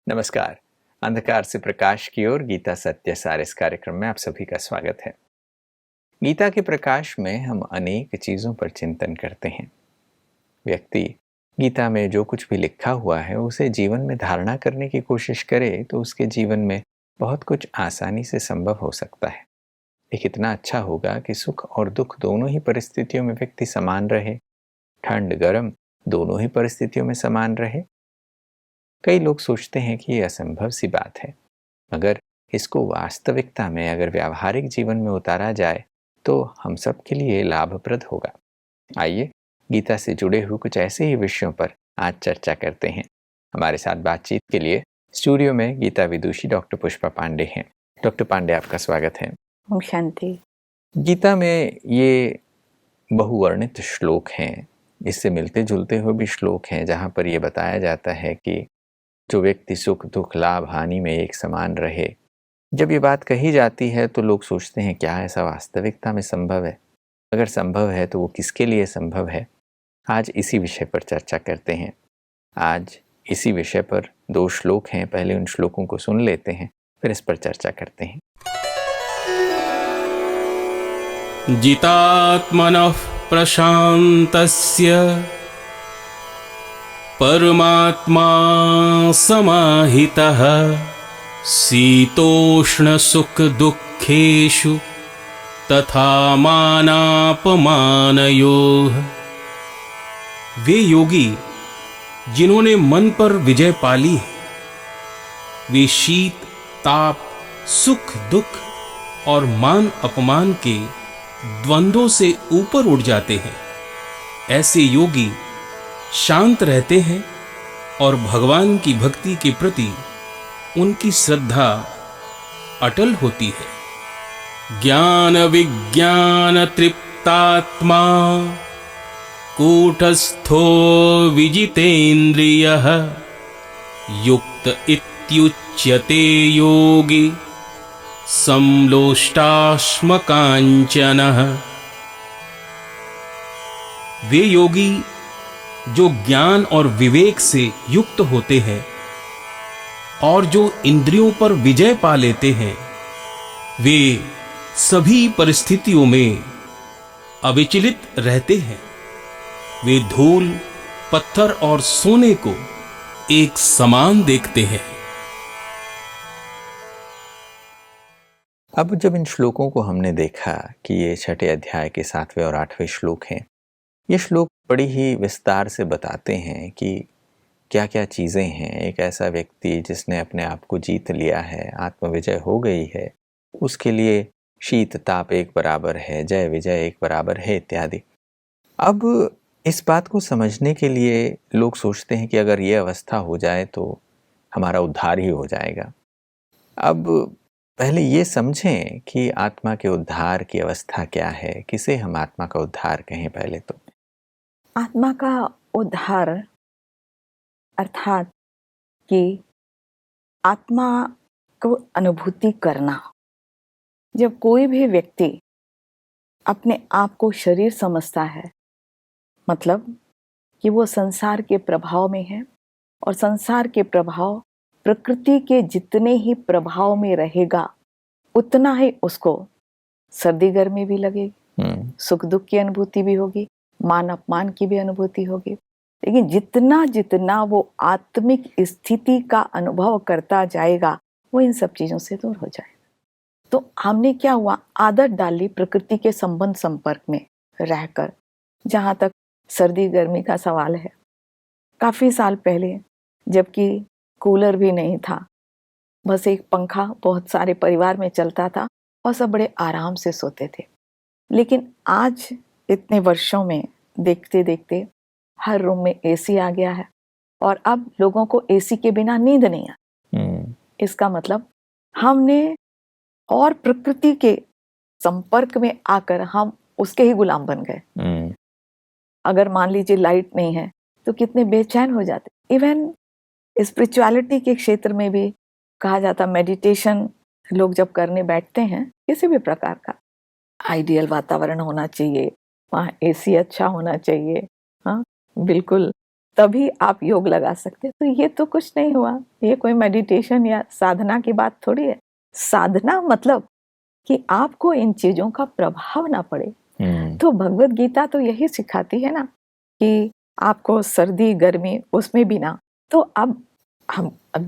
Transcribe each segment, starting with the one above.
नमस्कार। अंधकार से प्रकाश की ओर गीता सत्य सार इस कार्यक्रम में आप सभी का स्वागत है। गीता के प्रकाश में हम अनेक चीज़ों पर चिंतन करते हैं। व्यक्ति गीता में जो कुछ भी लिखा हुआ है उसे जीवन में धारणा करने की कोशिश करे तो उसके जीवन में बहुत कुछ आसानी से संभव हो सकता है। ये कितना अच्छा होगा कि सुख और दुख दोनों ही परिस्थितियों में व्यक्ति समान रहे, ठंड गर्म दोनों ही परिस्थितियों में समान रहे। कई लोग सोचते हैं कि ये असंभव सी बात है, मगर इसको वास्तविकता में अगर व्यावहारिक जीवन में उतारा जाए तो हम सब के लिए लाभप्रद होगा। आइए गीता से जुड़े हुए कुछ ऐसे ही विषयों पर आज चर्चा करते हैं। हमारे साथ बातचीत के लिए स्टूडियो में गीता विदुषी डॉक्टर पुष्पा पांडे हैं। डॉक्टर पांडे, आपका स्वागत है। ओम शांति। गीता में ये बहुवर्णित श्लोक हैं, इससे मिलते जुलते हुए भी श्लोक हैं जहाँ पर यह बताया जाता है कि जो व्यक्ति सुख दुख लाभ हानि में एक समान रहे। जब ये बात कही जाती है तो लोग सोचते हैं क्या ऐसा वास्तविकता में संभव है? अगर संभव है तो वो किसके लिए संभव है? आज इसी विषय पर चर्चा करते हैं। आज इसी विषय पर 2 श्लोक हैं, पहले उन श्लोकों को सुन लेते हैं, फिर इस पर चर्चा करते हैं। जितात्मनः प्रशान्तस्य परमात्मा समाहितः शीतोष्णसुखदुःखेषु तथा मानापमानयोः। वे योगी जिन्होंने मन पर विजय पाली है, वे शीत ताप सुख दुख और मान अपमान के द्वंद्वों से ऊपर उठ जाते हैं। ऐसे योगी शांत रहते हैं और भगवान की भक्ति के प्रति उनकी श्रद्धा अटल होती है। ज्ञान विज्ञान तृप्तात्मा कूटस्थो विजितेन्द्रियः युक्त इत्युच्यते योगी समलोष्टाश्मकाञ्चनः। वे योगी जो ज्ञान और विवेक से युक्त होते हैं और जो इंद्रियों पर विजय पा लेते हैं, वे सभी परिस्थितियों में अविचलित रहते हैं। वे धूल पत्थर और सोने को एक समान देखते हैं। अब जब इन श्लोकों को हमने देखा कि ये 6ठे अध्याय के 7वें और 8वें श्लोक हैं, ये श्लोक बड़ी ही विस्तार से बताते हैं कि क्या क्या चीज़ें हैं। एक ऐसा व्यक्ति जिसने अपने आप को जीत लिया है, आत्मविजय हो गई है, उसके लिए शीत ताप एक बराबर है, जय विजय एक बराबर है इत्यादि। अब इस बात को समझने के लिए लोग सोचते हैं कि अगर ये अवस्था हो जाए तो हमारा उद्धार ही हो जाएगा। अब पहले ये समझें कि आत्मा के उद्धार की अवस्था क्या है, किसे हम आत्मा का उद्धार कहें। पहले तो आत्मा का उद्धार अर्थात कि आत्मा को अनुभूति करना। जब कोई भी व्यक्ति अपने आप को शरीर समझता है, मतलब कि वो संसार के प्रभाव में है और संसार के प्रभाव प्रकृति के जितने ही प्रभाव में रहेगा उतना ही उसको सर्दी गर्मी भी लगेगी, सुख दुख की अनुभूति भी होगी, मान अपमान की भी अनुभूति होगी। लेकिन जितना जितना वो आत्मिक स्थिति का अनुभव करता जाएगा वो इन सब चीजों से दूर हो जाएगा। तो हमने क्या हुआ, आदत डाली प्रकृति के संबंध संपर्क में रहकर। जहाँ तक सर्दी गर्मी का सवाल है, काफी साल पहले जबकि कूलर भी नहीं था, बस एक पंखा बहुत सारे परिवार में चलता था और सब बड़े आराम से सोते थे। लेकिन आज इतने वर्षों में देखते देखते हर रूम में एसी आ गया है और अब लोगों को एसी के बिना नींद नहीं आती। इसका मतलब हमने और प्रकृति के संपर्क में आकर हम उसके ही गुलाम बन गए। अगर मान लीजिए लाइट नहीं है तो कितने बेचैन हो जाते। इवन स्पिरिचुअलिटी के क्षेत्र में भी कहा जाता, मेडिटेशन लोग जब करने बैठते हैं किसी भी प्रकार का, आइडियल वातावरण होना चाहिए, वहाँ एसी अच्छा होना चाहिए, हाँ बिल्कुल तभी आप योग लगा सकते हैं। तो ये तो कुछ नहीं हुआ, ये कोई मेडिटेशन या साधना की बात थोड़ी है। साधना मतलब कि आपको इन चीजों का प्रभाव ना पड़े। तो भगवत गीता तो यही सिखाती है ना कि आपको सर्दी गर्मी उसमें भी ना, तो अब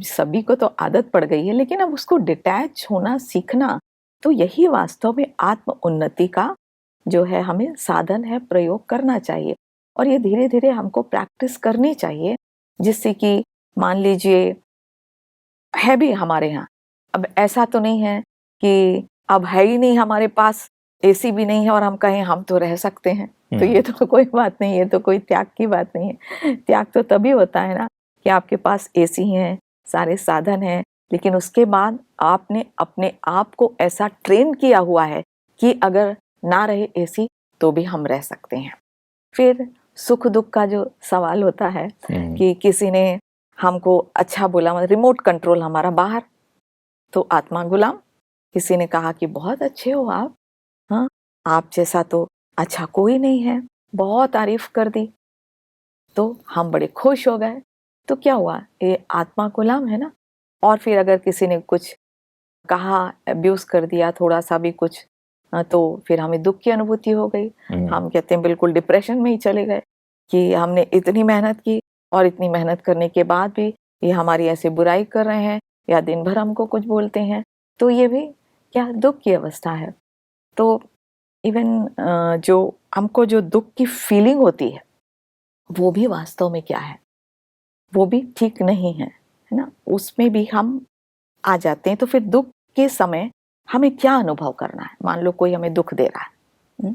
सभी को तो आदत पड़ गई है, लेकिन अब उसको डिटैच होना सीखना, तो यही वास्तव में आत्म उन्नति का जो है हमें साधन है, प्रयोग करना चाहिए। और ये धीरे धीरे हमको प्रैक्टिस करनी चाहिए, जिससे कि मान लीजिए है भी हमारे यहाँ, अब ऐसा तो नहीं है कि अब है ही नहीं हमारे पास, एसी भी नहीं है और हम कहें हम तो रह सकते हैं, तो ये तो कोई बात नहीं है, तो कोई त्याग की बात नहीं है। त्याग तो तभी होता है ना कि आपके पास एसी है, सारे साधन हैं, लेकिन उसके बाद आपने अपने आप को ऐसा ट्रेन किया हुआ है कि अगर ना रहे एसी तो भी हम रह सकते हैं। फिर सुख दुख का जो सवाल होता है कि किसी ने हमको अच्छा बोला, मतलब रिमोट कंट्रोल हमारा बाहर, तो आत्मा गुलाम। किसी ने कहा कि बहुत अच्छे हो आप, हाँ आप जैसा तो अच्छा कोई नहीं है, बहुत तारीफ कर दी, तो हम बड़े खुश हो गए। तो क्या हुआ, ये आत्मा गुलाम है ना। और फिर अगर किसी ने कुछ कहा, अब्यूज कर दिया थोड़ा सा भी कुछ, तो फिर हमें दुख की अनुभूति हो गई। हम कहते हैं बिल्कुल डिप्रेशन में ही चले गए कि हमने इतनी मेहनत की और इतनी मेहनत करने के बाद भी ये हमारी ऐसे बुराई कर रहे हैं या दिन भर हमको कुछ बोलते हैं, तो ये भी क्या दुख की अवस्था है। तो इवन जो हमको जो दुख की फीलिंग होती है वो भी वास्तव में क्या है, वो भी ठीक नहीं है ना, उसमें भी हम आ जाते हैं। तो फिर दुख के समय हमें क्या अनुभव करना है, मान लो कोई हमें दुख दे रहा है,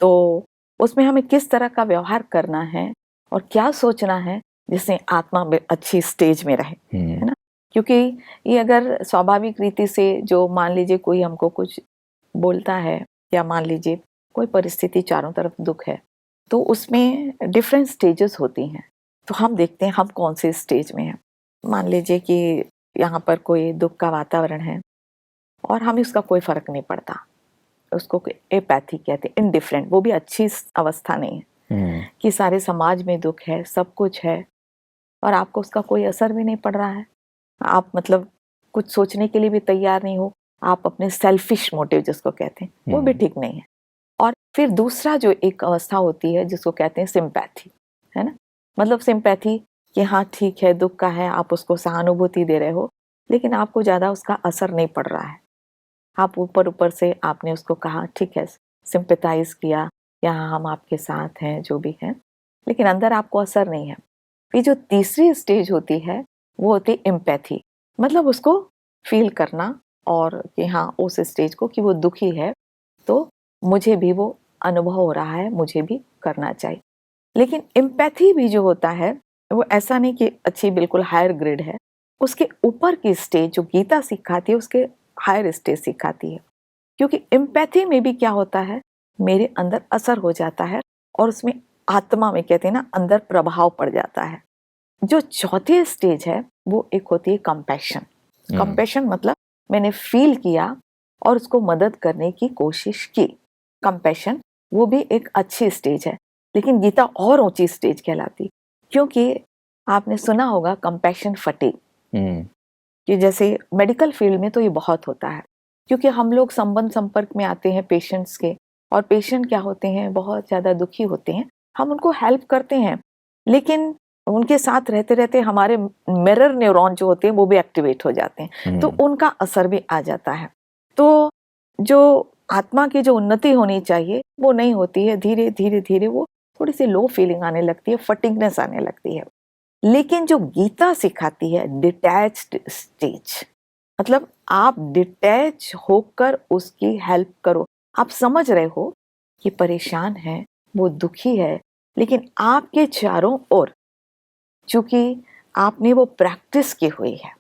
तो उसमें हमें किस तरह का व्यवहार करना है और क्या सोचना है जिससे आत्मा अच्छी स्टेज में रहे, है ना। क्योंकि ये अगर स्वाभाविक रीति से जो मान लीजिए कोई हमको कुछ बोलता है, या मान लीजिए कोई परिस्थिति चारों तरफ दुख है, तो उसमें डिफरेंट स्टेजेस होती हैं। तो हम देखते हैं हम कौन से स्टेज में हैं। मान लीजिए कि यहाँ पर कोई दुख का वातावरण है और हमें उसका कोई फर्क नहीं पड़ता, उसको एपैथी कहते हैं, इनडिफरेंट। वो भी अच्छी अवस्था नहीं है कि सारे समाज में दुख है, सब कुछ है और आपको उसका कोई असर भी नहीं पड़ रहा है, आप मतलब कुछ सोचने के लिए भी तैयार नहीं हो, आप अपने सेल्फिश मोटिव जिसको कहते हैं वो भी ठीक नहीं है। और फिर दूसरा जो एक अवस्था होती है जिसको कहते हैं सिंपैथी, है ना। मतलब सिंपैथी कि हाँ ठीक है, दुख का है, आप उसको सहानुभूति दे रहे हो, लेकिन आपको ज़्यादा उसका असर नहीं पड़ रहा है। आप ऊपर ऊपर से आपने उसको कहा ठीक है, सिंपैथाइज किया, यहाँ हम आपके साथ हैं जो भी है, लेकिन अंदर आपको असर नहीं है। ये जो तीसरी स्टेज होती है वो होती है एम्पैथी, मतलब उसको फील करना और कि हाँ उस स्टेज को कि वो दुखी है तो मुझे भी वो अनुभव हो रहा है, मुझे भी करना चाहिए। लेकिन एम्पैथी भी जो होता है वो ऐसा नहीं कि अच्छी बिल्कुल हायर ग्रेड है, उसके ऊपर की स्टेज जो गीता सिखाती है उसके हायर स्टेज सिखाती है। क्योंकि एम्पैथी में भी क्या होता है, मेरे अंदर असर हो जाता है और उसमें आत्मा में कहते हैं ना अंदर प्रभाव पड़ जाता है। जो चौथी स्टेज है वो एक होती है कंपैशन। कंपैशन मतलब मैंने फील किया और उसको मदद करने की कोशिश की। कंपैशन वो भी एक अच्छी स्टेज है, लेकिन गीता और ऊंची स्टेज कहलाती, क्योंकि आपने सुना होगा कंपैशन फटीग, कि जैसे मेडिकल फील्ड में तो ये बहुत होता है, क्योंकि हम लोग संबंध संपर्क में आते हैं पेशेंट्स के, और पेशेंट क्या होते हैं, बहुत ज़्यादा दुखी होते हैं, हम उनको हेल्प करते हैं, लेकिन उनके साथ रहते रहते हमारे मिरर न्यूरॉन जो होते हैं वो भी एक्टिवेट हो जाते हैं, तो उनका असर भी आ जाता है। तो जो आत्मा की जो उन्नति होनी चाहिए वो नहीं होती है, धीरे धीरे धीरे वो थोड़ी सी लो फीलिंग आने लगती है, फटिगनेस आने लगती है। लेकिन जो गीता सिखाती है डिटैच्ड स्टेज, मतलब आप डिटैच होकर उसकी हेल्प करो। आप समझ रहे हो कि परेशान है, वो दुखी है, लेकिन आपके चारों ओर चूंकि आपने वो प्रैक्टिस की हुई है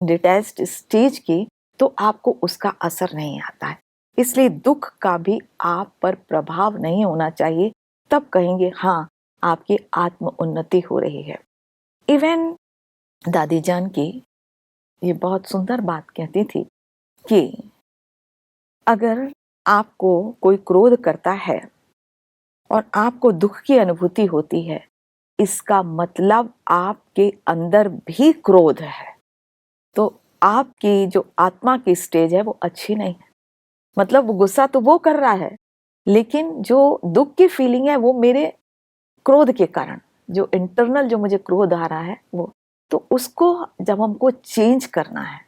डिटैच्ड स्टेज की, तो आपको उसका असर नहीं आता है। इसलिए दुख का भी आप पर प्रभाव नहीं होना चाहिए, तब कहेंगे हाँ आपकी आत्म उन्नति हो रही है। इवन दादी जान की ये बहुत सुंदर बात कहती थी कि अगर आपको कोई क्रोध करता है और आपको दुख की अनुभूति होती है, इसका मतलब आपके अंदर भी क्रोध है, तो आपकी जो आत्मा की स्टेज है वो अच्छी नहीं है। मतलब वो गुस्सा तो वो कर रहा है, लेकिन जो दुख की फीलिंग है वो मेरे क्रोध के कारण, जो इंटरनल जो मुझे क्रोध आ रहा है वो, तो उसको जब हमको चेंज करना है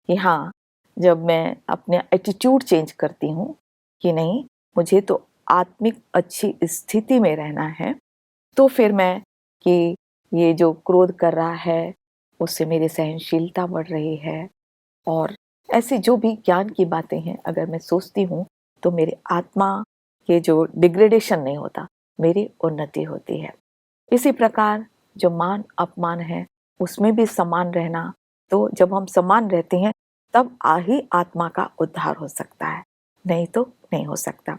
कि हाँ, जब मैं अपने एटीट्यूड चेंज करती हूँ कि नहीं, मुझे तो आत्मिक अच्छी स्थिति में रहना है, तो फिर मैं कि ये जो क्रोध कर रहा है उससे मेरी सहनशीलता बढ़ रही है, और ऐसी जो भी ज्ञान की बातें हैं अगर मैं सोचती हूँ तो मेरी आत्मा के जो डिग्रेडेशन नहीं होता, मेरी उन्नति होती है। इसी प्रकार जो मान अपमान है उसमें भी समान रहना, तो जब हम समान रहते हैं तब ही आत्मा का उद्धार हो सकता है, नहीं तो नहीं हो सकता।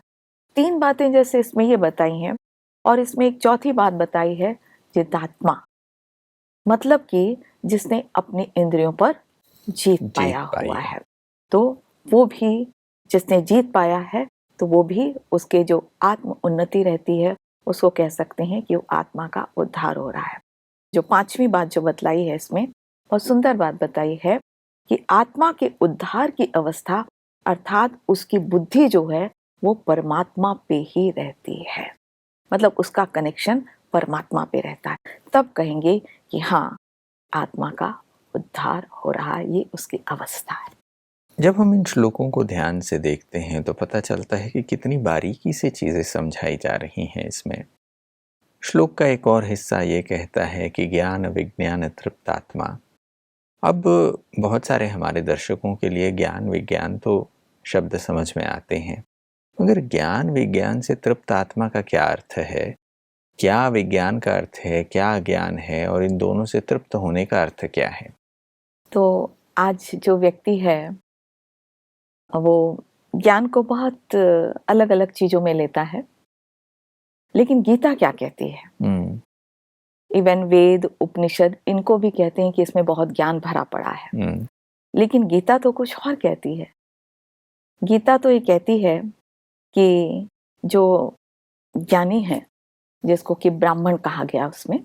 3 बातें जैसे इसमें ये बताई हैं, और इसमें एक चौथी बात बताई है, जितात्मा, मतलब कि जिसने अपनी इंद्रियों पर जीत पाया हुआ है। तो वो भी जिसने जीत पाया है, तो वो भी उसके जो आत्म उन्नति रहती है उसको कह सकते हैं कि वो आत्मा का उद्धार हो रहा है। जो 5वीं बात जो बतलाई है इसमें, और सुंदर बात बताई है कि आत्मा के उद्धार की अवस्था अर्थात उसकी बुद्धि जो है वो परमात्मा पे ही रहती है, मतलब उसका कनेक्शन परमात्मा पे रहता है, तब कहेंगे कि हाँ, आत्मा का उद्धार हो रहा है, ये उसकी अवस्था है। जब हम इन श्लोकों को ध्यान से देखते हैं तो पता चलता है कि कितनी बारीकी से चीज़ें समझाई जा रही हैं इसमें। श्लोक का एक और हिस्सा ये कहता है कि ज्ञान विज्ञान तृप्तात्मा। अब बहुत सारे हमारे दर्शकों के लिए ज्ञान विज्ञान तो शब्द समझ में आते हैं, मगर ज्ञान विज्ञान से तृप्त आत्मा का क्या अर्थ है? क्या विज्ञान का अर्थ है, क्या ज्ञान है, और इन दोनों से तृप्त होने का अर्थ क्या है? तो आज जो व्यक्ति है वो ज्ञान को बहुत अलग अलग चीजों में लेता है, लेकिन गीता क्या कहती है? इवन वेद उपनिषद इनको भी कहते हैं कि इसमें बहुत ज्ञान भरा पड़ा है, लेकिन गीता तो कुछ और कहती है। गीता तो ये कहती है कि जो ज्ञानी है, जिसको कि ब्राह्मण कहा गया, उसमें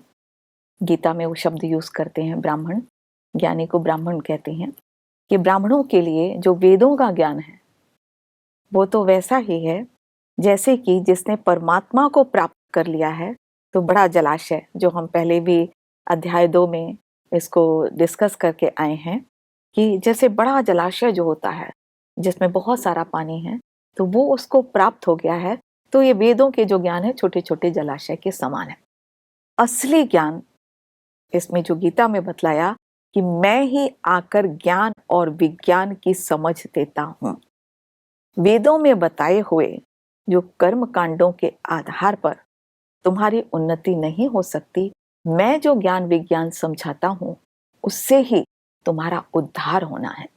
गीता में वो शब्द यूज करते हैं ब्राह्मण, ज्ञानी को ब्राह्मण कहते हैं, कि ब्राह्मणों के लिए जो वेदों का ज्ञान है वो तो वैसा ही है जैसे कि जिसने परमात्मा को प्राप्त कर लिया है। तो बड़ा जलाशय, जो हम पहले भी अध्याय 2 में इसको डिस्कस करके आए हैं, कि जैसे बड़ा जलाशय जो होता है जिसमें बहुत सारा पानी है, तो वो उसको प्राप्त हो गया है। तो ये वेदों के जो ज्ञान है छोटे छोटे जलाशय के समान है। असली ज्ञान इसमें जो गीता में बतलाया कि मैं ही आकर ज्ञान और विज्ञान की समझ देता हूं। वेदों में बताए हुए जो कर्म कांडों के आधार पर तुम्हारी उन्नति नहीं हो सकती, मैं जो ज्ञान विज्ञान समझाता हूं उससे ही तुम्हारा उद्धार होना है।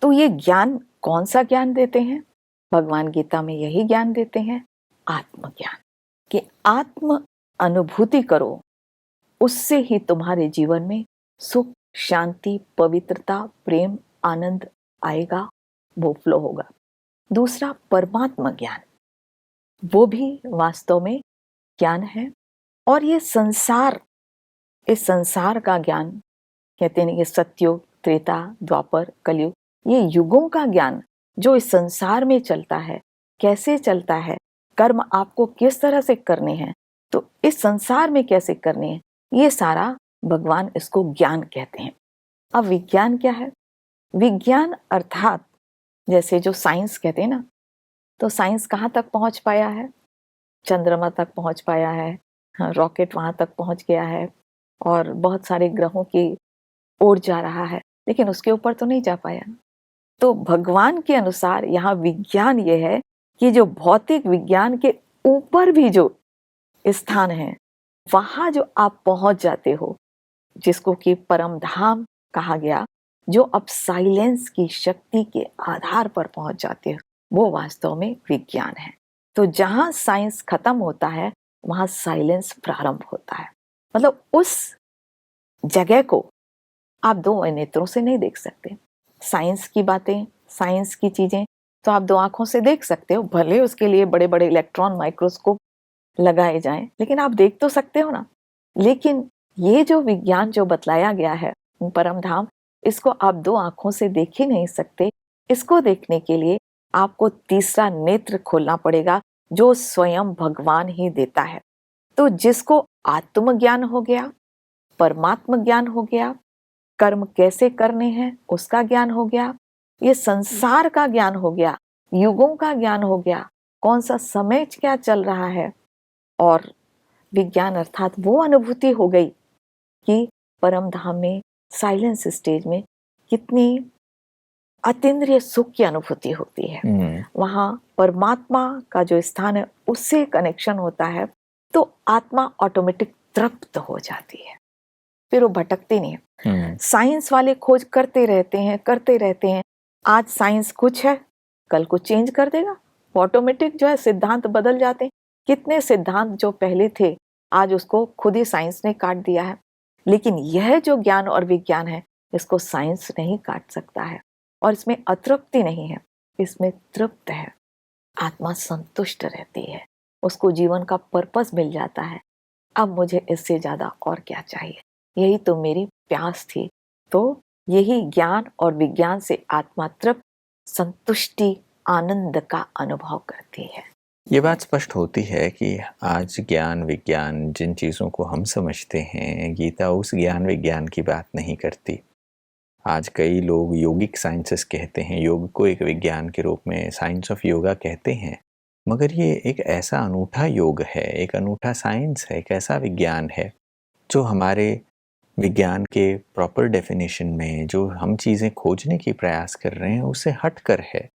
तो ये ज्ञान कौन सा ज्ञान देते हैं? भगवान गीता में यही ज्ञान देते हैं, आत्मज्ञान, कि आत्म अनुभूति करो, उससे ही तुम्हारे जीवन में सुख, शांति, पवित्रता, प्रेम, आनंद आएगा, वो फ्लो होगा। दूसरा परमात्मा ज्ञान, वो भी वास्तव में ज्ञान है। और ये संसार, इस संसार का ज्ञान कहते हैं, ये सतयुग, त्रेता, द्वापर, कलयुग, ये युगों का ज्ञान जो इस संसार में चलता है, कैसे चलता है, कर्म आपको किस तरह से करने हैं, तो इस संसार में कैसे करने हैं, ये सारा भगवान इसको ज्ञान कहते हैं। अब विज्ञान क्या है? विज्ञान अर्थात जैसे जो साइंस कहते हैं ना, तो साइंस कहाँ तक पहुंच पाया है? चंद्रमा तक पहुंच पाया है, रॉकेट वहां तक पहुंच गया है, और बहुत सारे ग्रहों की ओर जा रहा है, लेकिन उसके ऊपर तो नहीं जा पाया। तो भगवान के अनुसार यहाँ विज्ञान ये है कि जो भौतिक विज्ञान के ऊपर भी जो स्थान है, वहां जो आप पहुंच जाते हो, जिसको कि परम धाम कहा गया, जो अब साइलेंस की शक्ति के आधार पर पहुंच जाते हो, वो वास्तव में विज्ञान है। तो जहां साइंस खत्म होता है वहां साइलेंस प्रारंभ होता है। मतलब उस जगह को आप 2 नेत्रों से नहीं देख सकते। साइंस की बातें, साइंस की चीजें तो आप 2 आंखों से देख सकते हो, भले उसके लिए बड़े बड़े इलेक्ट्रॉन माइक्रोस्कोप लगाए जाएं, लेकिन आप देख तो सकते हो ना। लेकिन ये जो विज्ञान जो बतलाया गया है परम धाम, इसको आप दो आंखों से देख ही नहीं सकते। इसको देखने के लिए आपको तीसरा नेत्र खोलना पड़ेगा, जो स्वयं भगवान ही देता है। तो जिसको आत्मज्ञान हो गया, परमात्म ज्ञान हो गया, कर्म कैसे करने हैं उसका ज्ञान हो गया, ये संसार का ज्ञान हो गया, युगों का ज्ञान हो गया, कौन सा समय क्या चल रहा है, और विज्ञान अर्थात वो अनुभूति हो गई कि परम धाम में साइलेंस स्टेज में कितनी अतीन्द्रिय सुख की अनुभूति होती है। वहां परमात्मा का जो स्थान है उससे कनेक्शन होता है, तो आत्मा ऑटोमेटिक तृप्त हो जाती है, फिर वो भटकती नहीं है। साइंस वाले खोज करते रहते हैं। आज साइंस कुछ है, कल को चेंज कर देगा, ऑटोमेटिक जो है सिद्धांत बदल जाते हैं। कितने सिद्धांत जो पहले थे आज उसको खुद ही साइंस ने काट दिया है। लेकिन यह जो ज्ञान और विज्ञान है, इसको साइंस नहीं काट सकता है, और इसमें अतृप्ति नहीं है, इसमें तृप्त है। आत्मा संतुष्ट रहती है, उसको जीवन का पर्पस मिल जाता है। अब मुझे इससे ज्यादा और क्या चाहिए, यही तो मेरी प्यास थी। तो यही ज्ञान और विज्ञान से आत्मा तृप्त, संतुष्टि, आनंद का अनुभव करती है। ये बात स्पष्ट होती है कि आज ज्ञान विज्ञान जिन चीज़ों को हम समझते हैं, गीता उस ज्ञान विज्ञान की बात नहीं करती। आज कई लोग योगिक साइंसेस कहते हैं, योग को एक विज्ञान के रूप में साइंस ऑफ योगा कहते हैं, मगर ये एक ऐसा अनूठा योग है, एक अनूठा साइंस है, एक ऐसा विज्ञान है जो हमारे विज्ञान के प्रॉपर डेफिनेशन में जो हम चीज़ें खोजने की प्रयास कर रहे हैं उससे हट कर है।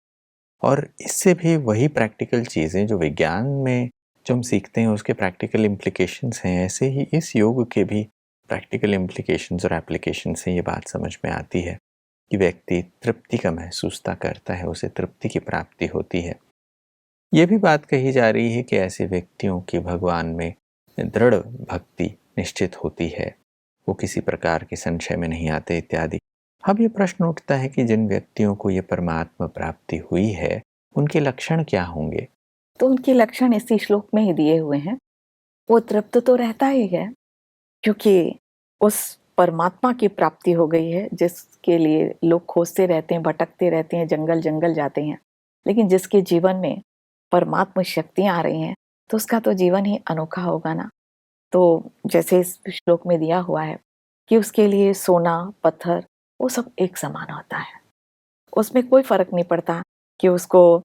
और इससे भी वही प्रैक्टिकल चीज़ें जो विज्ञान में जो हम सीखते हैं उसके प्रैक्टिकल इम्प्लीकेशंस हैं, ऐसे ही इस योग के भी प्रैक्टिकल इम्प्लीकेशंस और एप्लीकेशन से ये बात समझ में आती है कि व्यक्ति तृप्ति का महसूसता करता है, उसे तृप्ति की प्राप्ति होती है। ये भी बात कही जा रही है कि ऐसे व्यक्तियों की भगवान में दृढ़ भक्ति निश्चित होती है, वो किसी प्रकार के संशय में नहीं आते इत्यादि। अब ये प्रश्न उठता है कि जिन व्यक्तियों को ये परमात्मा प्राप्ति हुई है उनके लक्षण क्या होंगे? तो उनके लक्षण इसी श्लोक में ही दिए हुए हैं। वो तृप्त तो रहता ही है, क्योंकि उस परमात्मा की प्राप्ति हो गई है जिसके लिए लोग खोजते रहते हैं, भटकते रहते हैं, जंगल जंगल जाते हैं। लेकिन जिसके जीवन में परमात्मा शक्तियां आ रही हैं तो उसका तो जीवन ही अनोखा होगा ना। तो जैसे इस श्लोक में दिया हुआ है कि उसके लिए सोना पत्थर वो सब एक समान होता है, उसमें कोई फर्क नहीं पड़ता कि उसको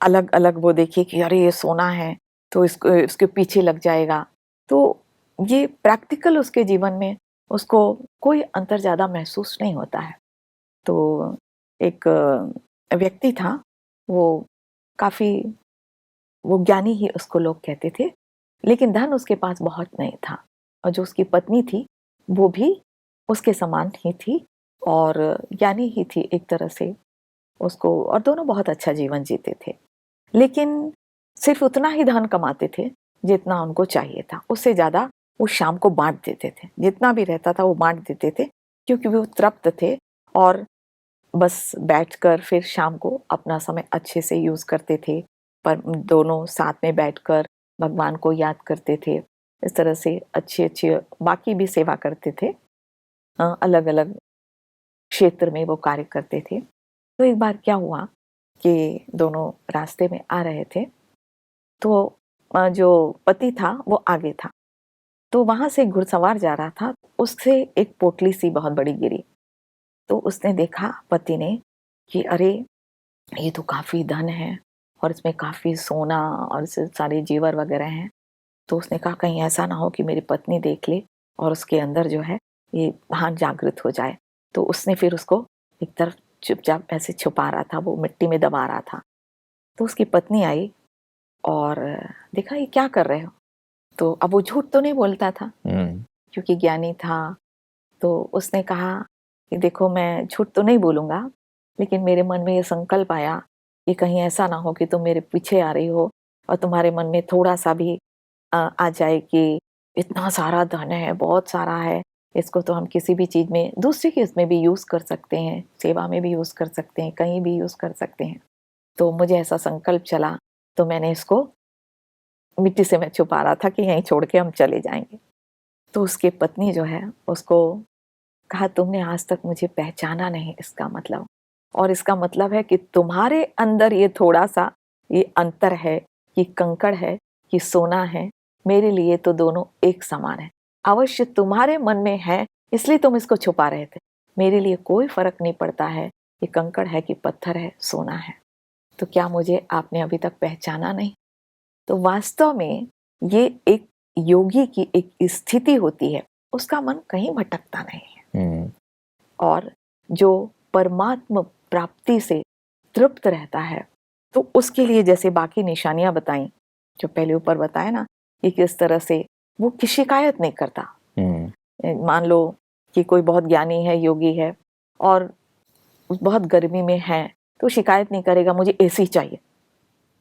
अलग अलग वो देखिए कि अरे ये सोना है तो इसके पीछे लग जाएगा। तो ये प्रैक्टिकल उसके जीवन में उसको कोई अंतर ज़्यादा महसूस नहीं होता है। तो एक व्यक्ति था, वो काफ़ी वो ज्ञानी ही उसको लोग कहते थे, लेकिन धन उसके पास बहुत नहीं था, और जो उसकी पत्नी थी वो भी उसके समान ही थी और ज्ञानी ही थी एक तरह से उसको, और दोनों बहुत अच्छा जीवन जीते थे। लेकिन सिर्फ उतना ही धन कमाते थे जितना उनको चाहिए था, उससे ज़्यादा वो शाम को बांट देते थे, जितना भी रहता था वो बांट देते थे, क्योंकि वो तृप्त थे और बस बैठकर फिर शाम को अपना समय अच्छे से यूज़ करते थे। पर दोनों साथ में बैठकर भगवान को याद करते थे, इस तरह से अच्छे अच्छे बाकी भी सेवा करते थे, अलग अलग क्षेत्र में वो कार्य करते थे। तो एक बार क्या हुआ कि दोनों रास्ते में आ रहे थे, तो जो पति था वो आगे था, तो वहाँ से घुड़सवार जा रहा था, उससे एक पोटली सी बहुत बड़ी गिरी। तो उसने देखा, पति ने, कि अरे ये तो काफ़ी धन है और इसमें काफ़ी सोना और सारे जेवर वगैरह हैं। तो उसने कहा कहीं ऐसा ना हो कि मेरी पत्नी देख ले और उसके अंदर जो है ये भान जागृत हो जाए। तो उसने फिर उसको एक तरफ चुपचाप ऐसे छुपा रहा था, वो मिट्टी में दबा रहा था। तो उसकी पत्नी आई और देखा ये क्या कर रहे हो। तो अब वो झूठ तो नहीं बोलता था क्योंकि ज्ञानी था। तो उसने कहा कि देखो मैं झूठ तो नहीं बोलूँगा, लेकिन मेरे मन में ये संकल्प आया कि कहीं ऐसा ना हो कि तुम मेरे पीछे आ रही हो और तुम्हारे मन में थोड़ा सा भी आ जाए कि इतना सारा धन है, बहुत सारा है, इसको तो हम किसी भी चीज़ में, दूसरे की उसमें भी यूज़ कर सकते हैं, सेवा में भी यूज़ कर सकते हैं, कहीं भी यूज़ कर सकते हैं। तो मुझे ऐसा संकल्प चला, तो मैंने इसको मिट्टी से मैं छुपा रहा था कि यहीं छोड़ के हम चले जाएंगे। तो उसके पत्नी जो है उसको कहा, तुमने आज तक मुझे पहचाना नहीं इसका मतलब, और इसका मतलब है कि तुम्हारे अंदर ये थोड़ा सा ये अंतर है कि कंकड़ है कि सोना है, मेरे लिए तो दोनों एक समान है। अवश्य तुम्हारे मन में है इसलिए तुम इसको छुपा रहे थे, मेरे लिए कोई फर्क नहीं पड़ता है कि कंकड़ है कि पत्थर है, सोना है। तो क्या मुझे आपने अभी तक पहचाना नहीं? तो वास्तव में ये एक योगी की एक स्थिति होती है, उसका मन कहीं भटकता नहीं है और जो परमात्म प्राप्ति से तृप्त रहता है, तो उसके लिए जैसे बाकी निशानियां बताई जो पहले ऊपर बताया ना कि किस तरह से वो की शिकायत नहीं करता। मान लो कि कोई बहुत ज्ञानी है, योगी है और बहुत गर्मी में है, तो शिकायत नहीं करेगा मुझे एसी चाहिए।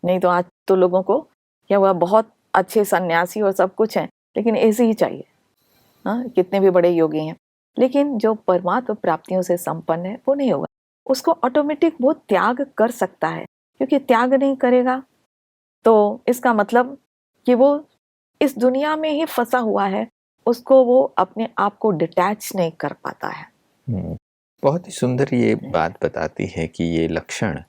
नहीं तो आज तो लोगों को क्या हुआ, बहुत अच्छे सन्यासी और सब कुछ हैं लेकिन एसी ही चाहिए। हाँ, कितने भी बड़े योगी हैं, लेकिन जो परमात्मा प्राप्तियों से संपन्न है वो नहीं होगा। उसको ऑटोमेटिक वो त्याग कर सकता है, क्योंकि त्याग नहीं करेगा तो इसका मतलब कि वो इस दुनिया में ही फंसा हुआ है, उसको वो अपने आप को डिटैच नहीं कर पाता है। बहुत ही सुंदर ये बात बताती है कि ये लक्षण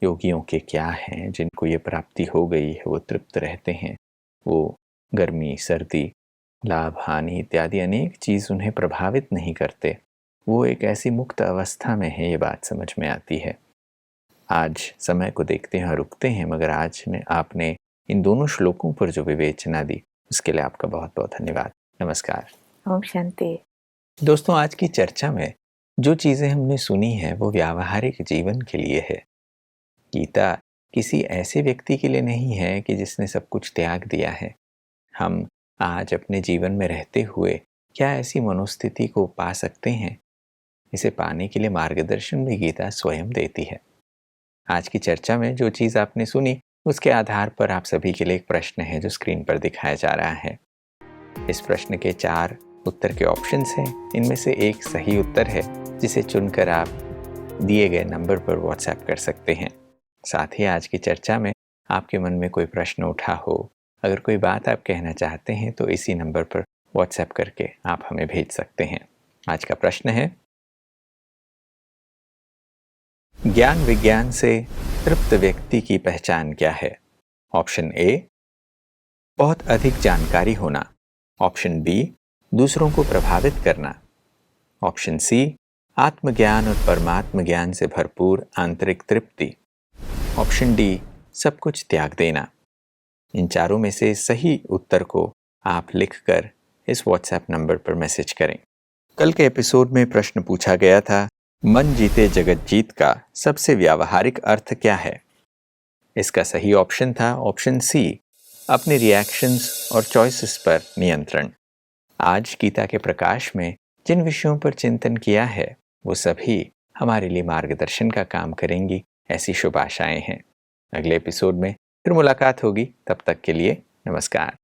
योगियों के क्या हैं, जिनको ये प्राप्ति हो गई है वो तृप्त रहते हैं। वो गर्मी, सर्दी, लाभ, हानि इत्यादि अनेक चीज़ उन्हें प्रभावित नहीं करते। वो एक ऐसी मुक्त अवस्था में है, ये बात समझ में आती है। आज समय को देखते हैं और रुकते हैं, मगर आज आपने इन दोनों श्लोकों पर जो विवेचना दी उसके लिए आपका बहुत बहुत धन्यवाद। नमस्कार। ओम शांति। दोस्तों, आज की चर्चा में जो चीज़ें हमने सुनी है वो व्यावहारिक जीवन के लिए है। गीता किसी ऐसे व्यक्ति के लिए नहीं है कि जिसने सब कुछ त्याग दिया है। हम आज अपने जीवन में रहते हुए क्या ऐसी मनोस्थिति को पा सकते हैं, इसे पाने के लिए मार्गदर्शन भी गीता स्वयं देती है। आज की चर्चा में जो चीज़ आपने सुनी उसके आधार पर आप सभी के लिए एक प्रश्न है जो स्क्रीन पर दिखाया जा रहा है। इस प्रश्न के 4 उत्तर के ऑप्शंस हैं। इनमें से एक सही उत्तर है जिसे चुनकर आप दिए गए नंबर पर व्हाट्सएप कर सकते हैं। साथ ही आज की चर्चा में आपके मन में कोई प्रश्न उठा हो, अगर कोई बात आप कहना चाहते हैं तो इसी नंबर पर व्हाट्सएप करके आप हमें भेज सकते हैं। आज का प्रश्न है, ज्ञान विज्ञान से तृप्त व्यक्ति की पहचान क्या है? ऑप्शन ए, बहुत अधिक जानकारी होना। ऑप्शन बी, दूसरों को प्रभावित करना। ऑप्शन सी, आत्मज्ञान और परमात्म ज्ञान से भरपूर आंतरिक तृप्ति। ऑप्शन डी, सब कुछ त्याग देना। इन चारों में से सही उत्तर को आप लिखकर इस व्हाट्सएप नंबर पर मैसेज करें। कल के एपिसोड में प्रश्न पूछा गया था, मन जीते जगत जीत का सबसे व्यावहारिक अर्थ क्या है? इसका सही ऑप्शन था ऑप्शन सी, अपने रिएक्शंस और चॉइसेस पर नियंत्रण। आज गीता के प्रकाश में जिन विषयों पर चिंतन किया है वो सभी हमारे लिए मार्गदर्शन का काम करेंगी, ऐसी शुभ आशाएं हैं। अगले एपिसोड में फिर मुलाकात होगी, तब तक के लिए नमस्कार।